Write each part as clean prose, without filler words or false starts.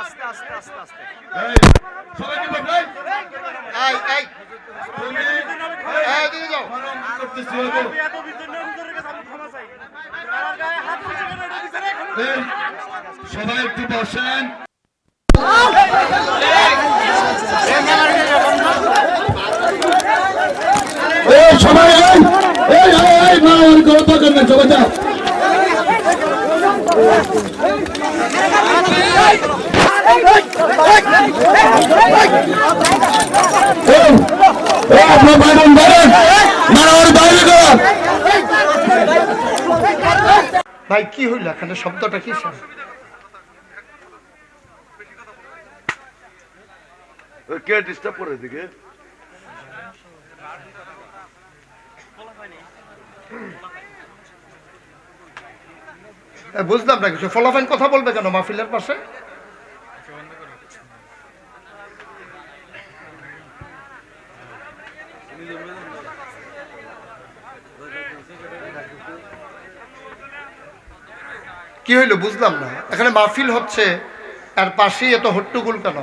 আস্তে আস্তে আস্তে আস্তে সবাইকে বলবেন এই এই দিকে যাও করতেছি সবাই একটু বসেন সবাই গল্প করবেন সবাই যা আপনার বাইরেন ভাই কি হইল এখানে শব্দটা কি কে ডিস্টার্ব করে দিকে বুঝলাম না কিছু ফলাফাইন কথা বলবে কেন মাহফিলের পাশে কি হইলো বুঝলাম না এখানে মাহফিল হচ্ছে আর পাশেই এত হট্টগোল কেন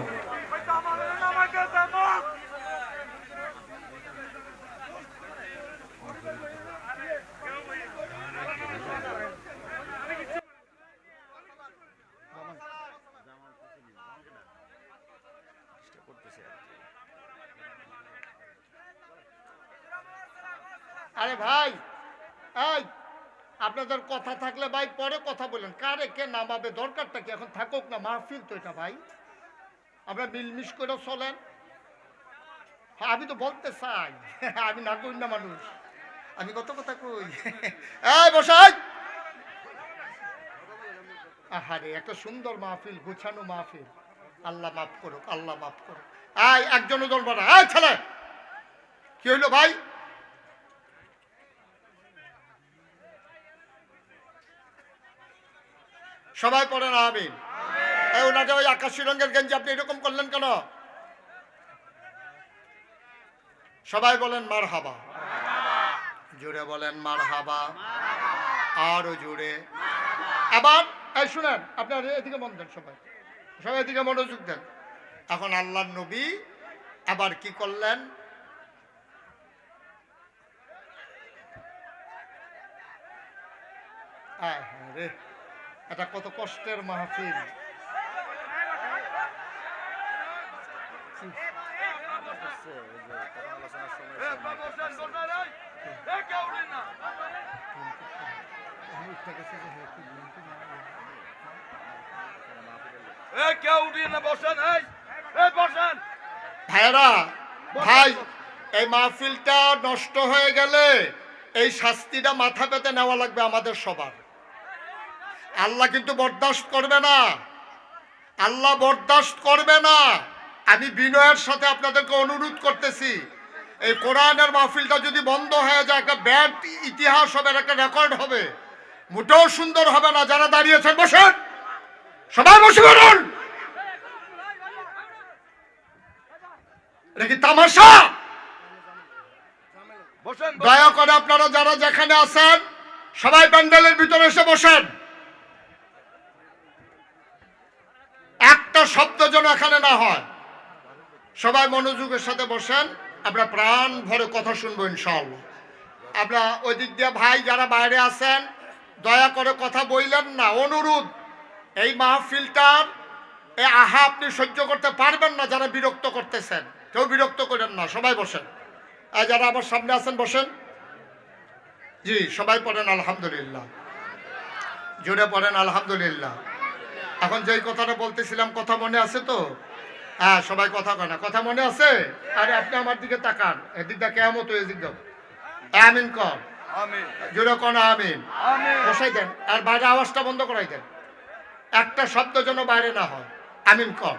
আরে ভাই এই আপনাদের কথা থাকলে ভাই পরে কথা বলেন কারে কে নামাবে দরকারটা কি এখন থাকুক না মাহফিল তো এটা ভাই আমরা মিলমিশ করে চলেন আমি তো বলতে চাই আমি না কই না মানুষ আমি কত কথা কই এই বসাই আহারে একটা সুন্দর মাহফিল গুছানো মাহফিল আল্লাহ মাফ করুক আল্লাহ মাফ করুক এই একজনও দল বড় এই ছেলে কি হইলো ভাই সবাই পড়েন আমিন এই ওনাটা ওই আকাশী রঙের গেঞ্জি আপনি এরকম করলেন কেন সবাই বলেন মারহাবা জোরে বলেন মারহাবা আরো জোরে আবার এই শুনেন আপনার এদিকে মন দেন সবাই সবাই এদিকে মনোযোগ দেন এখন আল্লাহর নবী আবার কি করলেন আয় হ্যাঁ রে এটা কত কষ্টের মাহফিল ভাইরা ভাই এই মাহফিলটা নষ্ট হয়ে গেলে এই শাস্তিটা মাথা পেতে নেওয়া লাগবে আমাদের সবার আল্লাহ কিন্তু বরদাস্ত করবে না আল্লাহ বরদাস্ত করবে না আমি বিনয়ের সাথে আপনাদেরকে অনুরোধ করতেছি এই কোরআনের মাহফিলটা যদি বন্ধ হয়ে যায় একটা ব্যাড ইতিহাস হবে একটা রেকর্ড হবে মোটেও সুন্দর হবে না যারা দাঁড়িয়েছেন বসেন সবাই বসে পড়ুন এটা কি তামাশা দয়া করে আপনারা যারা যেখানে আছেন সবাই প্যান্ডেলের ভিতরে এসে বসেন একটা শব্দ যেন এখানে না হয় সবাই মনোযোগের সাথে বসেন আমরা প্রাণ ভরে কথা শুনবো ইনশাআল্লাহ আমরা ওই দিক দিয়ে ভাই যারা বাইরে আছেন দয়া করে কথা বললেন না অনুরোধ এই মাহফিলটার এই আহা আপনি সহ্য করতে পারবেন না যারা বিরক্ত করতেছেন কেউ বিরক্ত করেন না সবাই বসেন আর যারা আমার সামনে আছেন বসেন জি সবাই পড়েন আলহামদুলিল্লাহ জোরে পড়েন আলহামদুলিল্লাহ এখন যেই কথাটা বলতেছিলাম কথা মনে আছে তো হ্যাঁ সবাই কথা কয় না কথা মনে আছে আরে আপনি আমার দিকে তাকান এদিকটা কেমন তো এদিক দাও আমিন কর জোরে কোন আমিন বসাই দেন আর বাইরে আওয়াজটা বন্ধ করাই দেন একটা শব্দ যেন বাইরে না হয় আমিন কর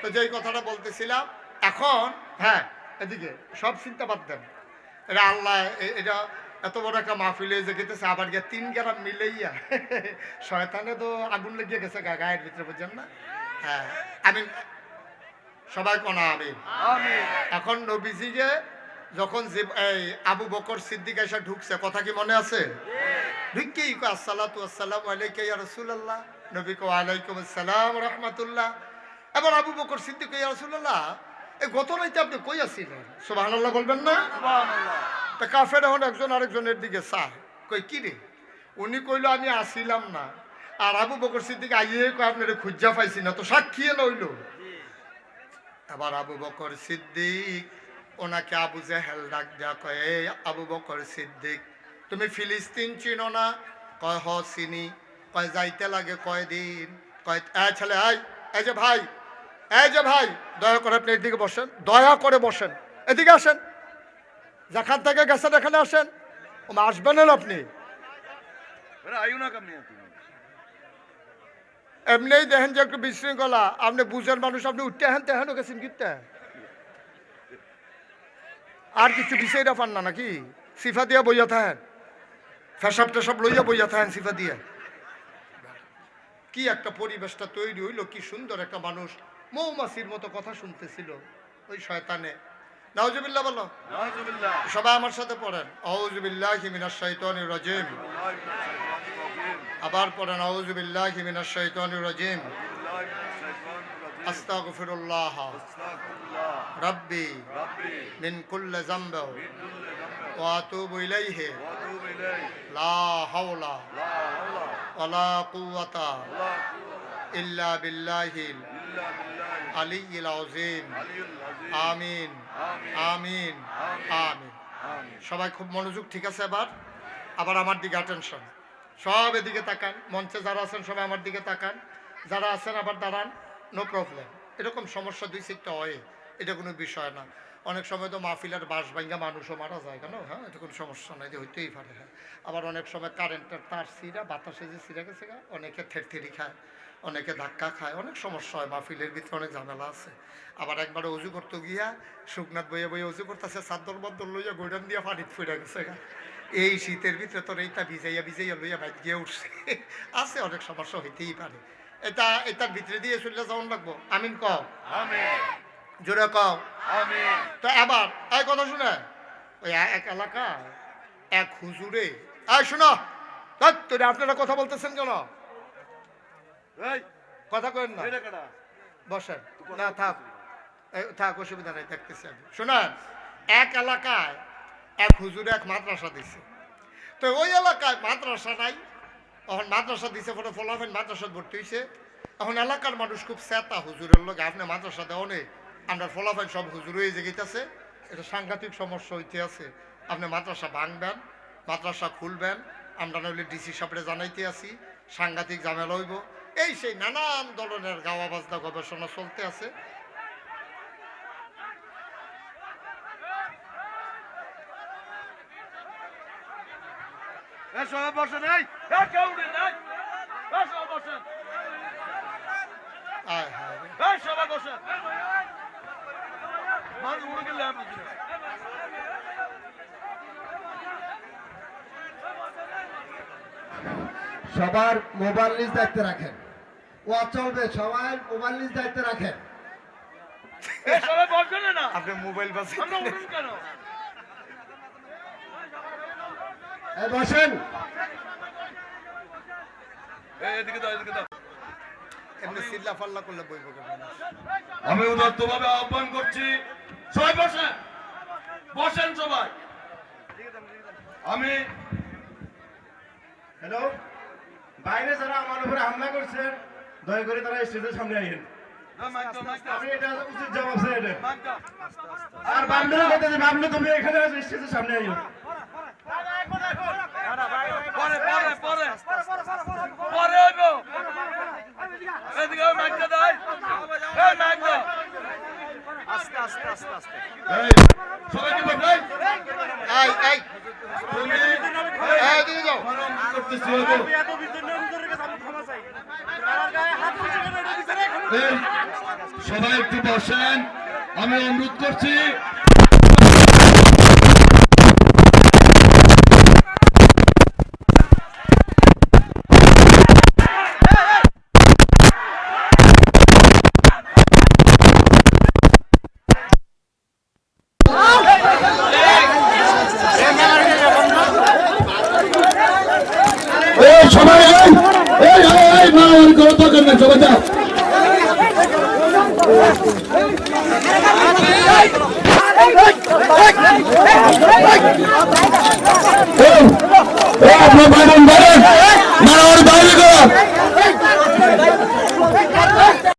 তো যেই কথাটা বলতেছিলাম এখন হ্যাঁ এদিকে সব চিন্তা বাদ দেন এটা আল্লাহ এটা এত বড় একটা মাহফিলে যে গেতেছে আবার গিয়ে 3 গ্রাম মিলেইয়া শয়তানে তো আগুন লেগে গেছে গায়ের ভিতরে বুঝছেন না হ্যাঁ আমিন সবাই কোন আমিন এখন নবীজিকে যখন এই আবু বকর সিদ্দিক এসে ঢুকছে কথা কি মনে আছে ঢুকেই কয় আসসালাতু আসসালামু আলাইকা ইয়া রাসূলুল্লাহ, নবী কয় ওয়ালাইকুম আসসালাম ওয়া রাহমাতুল্লাহ। এবার আবু বকর সিদ্দিক কয় ইয়া রাসূলুল্লাহ, এই গত রাতে আপনি কই আছিলেন? সুবহানাল্লাহ বলবেন না? তা কাফের এখন একজন আরেকজনের দিকে চায়, কই কি রে? উনি কইল আমি আসিলাম না, আর আবু বকর সিদ্দিক আইয়ে কয় আপনারে খুঁজা পাইছি না, তো সাক্ষী লইল। আবার আবু বকর সিদ্দিক ওনাকে আবু জেহেল ডাক দেয়া কয়, এই আবু বকর সিদ্দিক, তুমি ফিলিস্তিন চিনো না? কয় হ চিনি। কয় যাইতে লাগে কয়দিন? কয় এই ছেলে, এই যে ভাই, এই যে ভাই, দয়া করে আপনি এদিকে বসেন, দয়া করে বসেন, এদিকে আসেন, যেখান থেকে গেছেন এখানে আসেন। আসবেন না আপনি? এমনিই দেখেন যে একটু বিশৃঙ্খলা, আপনি বুঝেন মানুষ, আপনি উঠতে হেন তেহেন গেছেন কিনতে আর কিছু বিষয়টা পান না নাকি? সিফা দিয়া বইয়া থাকেন, ফেসাব টেসাব লইয়া বইয়া থাকেন সিফা দিয়া। কি একটা পরিবেশটা তৈরি হইলো, কি সুন্দর একটা মানুষ মৌমাছির মতো কথা শুনতেছিল ওই শয়তানে। নাউজুবিল্লাহ বলো, সবাই আমার সাথে পড়েন, আউযু বিল্লাহি মিনাশ শাইতানির রাজিম। আবার পড়েন, আউযু বিল্লাহি মিনাশ শাইতানির রাজিম। আস্তাগফিরুল্লাহ রাব্বি মিন কুল্লি যামবি ওয়া আতুবু ইলাইহি লা হাওলা ওয়ালা কুওয়াতা ইল্লা বিল্লাহিল আলিয়্যিল আযীম। আমিন আমিন আমিন। সবাই খুব মনোযোগ, ঠিক আছে? আবার আমার দিকে অ্যাটেনশন, সব এদিকে তাকান, মঞ্চে যারা আছেন সবাই আমার দিকে তাকান, যারা আছেন আবার দাঁড়ান, নো প্রবলেম। এরকম সমস্যা দুই সিটটা হয়, এটা কোনো বিষয় না। অনেক সময় তো মাহফিলের বাঁশ ভাঙ্গা মানুষও মারা যায় কেন, হ্যাঁ, এটা কোনো সমস্যা নাই, যে হইতেই পারে। হ্যাঁ, আবার অনেক সময় কারেন্টের তার সিরা বাতাসে যে সিরা গেছে, অনেকে থেরথেরি খায়, অনেকে ধাক্কা খায়, অনেক সমস্যা হয়, মাহফিলের ভিতরে অনেক ঝামেলা আছে। আবার একবারে উজু করতে গিয়া শুকনাথ বইয়ে বইয়ে উজু করতেছে, চাদর বদল লইয়া গোডান দিয়া পানিত ফুটে গেছে। এই শীতের ভিতরে তোর এইটা ভিজাইয়া ভিজাইয়া লইয়া বাইক গিয়ে উঠছে, আছে অনেক সমস্যা হইতেই পারে। এটার ভিতরে দিয়ে চলে যাওয়ান লাগবো। আমিন কও, জোরে কও। তো এবার এই কথা শুনে, ওই এক এলাকায় এক হুজুরে, এই শোনো, তোরে আপনারা কথা বলতেছেন কেন? কথা কেন না? বসেন না, থাক, অসুবিধা নাই, দেখতেছি আমি। শোনেন, এক এলাকায় এক হুজুরে এক মাদ্রাসা দিছে। তো ওই এলাকায় মাদ্রাসা নাই, এখন মাদ্রাসা দিছে, ফটো ফলাফেন মাদ্রাসা ভর্তি হয়েছে। এখন এলাকার মানুষ খুব চেতা হুজুরের লোক, আপনি মাদ্রাসা দেওয়া নেই, আমরা ফলাফেন সব হুজুর হয়ে যেতেছে, এটা সাংঘাতিক সমস্যা হইতে আছে। আপনি মাদ্রাসা ভাঙবেন, মাদ্রাসা খুলবেন, আমরা নইলে ডিসি সাহেবরে জানাইতে আসি, সাংঘাতিক ঝামেলা হইব। এই সেই নানান ধরনের গাওয়া বাজনা গবেষণা চলতে আছে। সবাই বসে নাই, সবাই বসে সবার মোবাইল লিস্ট দায়িত্বে রাখেন, ও চলবে, সবাই মোবাইল লিস্ট দায়িত্বে রাখেন। আপনি মোবাইল বাজেন কেন বসেন, এমনি চিল্লা ফাল্লা করলে বইব কেন? আমি উদাত্তভাবে আহ্বান করছি, সবাই বসেন, বসেন সবাই। আমি হ্যালো, বাইরে যারা আমার উপরে হামলা করছেন দয়া করে তারা স্টেজের সামনে আইন। আমি এটা উচিত জবাব চাই এটা। আর বামনুর কথা যে বামনু তুমি এখানে স্টেজের সামনে আইও। সবাই একটু বসেন, আমি অনুরোধ করছি। আপনার বাইরেন বাইরেন মারো